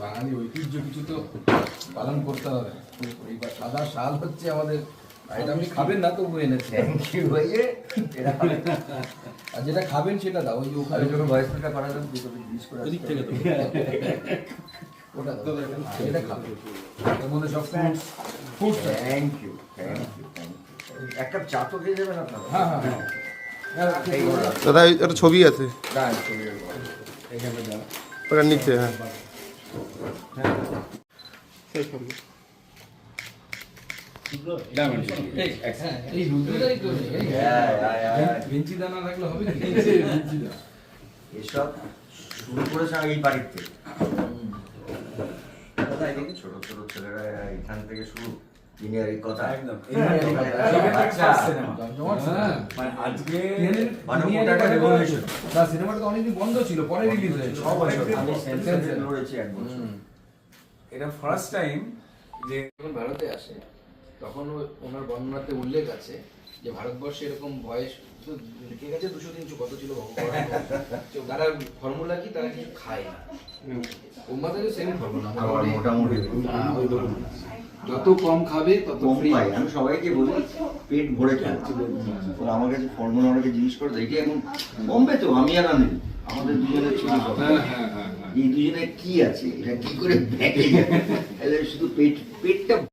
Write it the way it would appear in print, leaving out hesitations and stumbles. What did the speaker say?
বাঙালি ঐতিহ্য কিছু তো পালন করতে হবে। এইবার সাদা শাল হচ্ছে আমাদের, এটা আপনি খাবেন না তবু এনেছি। আর যেটা খাবেন সেটা দাও, ওই ওখানে যখন ভয়েসটা করা যাবে জিজ্ঞেস করে ওদিক থেকে তো ওটা দাও, এটা খাবেন। এর মধ্যে সব ফুড। থ্যাংক ইউ এক কাপ চা তো দিয়ে যাবেন আপনারা? হ্যাঁ হ্যাঁ হ্যাঁ দাদা একটা ছবি আছে না ছবি ওটার নিচে। হ্যাঁ এই রুদ্রদাই তো নেই। হ্যাঁ বেঞ্চি দানা রাখলে হবে কি? এসব শুরু করেছে এই বাড়ির থেকে। ছোট ছোট ছেলেরা এখান থেকে শুরু ইঞ্জিনিয়ারিং কথা একদম আচ্ছা মানে আজকে মানে ওটা একটা রেভলিউশন। না, সিনেমাটা তো অনেকদিন বন্ধ ছিল, পরে রিলিজ হয়েছে। 6 বছর আমি সেন্সেসে লড়েছি এক বছর। এটা ফার্স্ট টাইম যে যখন ভারতে আসে তখন ওনার বর্ণনাতে উল্লেখ আছে যে ভারতবর্ষে এরকম বয়স তো লিখে গেছে 200-300 কত ছিল ভগবান। তারা ফর্মুলা কি, তারা কিছু খায় না। ওমাদেরও সেম ফর্মুলা, আমার মোটামুটি যত কম খাবে তত কম ফ্রি। পাই। আমি সবাইকে বলি পেট ভরে খান। ওরা আমার কাছে ফর্মুলা অনেকে জিজ্ঞেস করে দেখি এখন কমবে তো, আমি আর আনি আমাদের দুজনের ছিল এই দুজনে কি আছে, এটা কি করে ব্যাগে শুধু পেটটা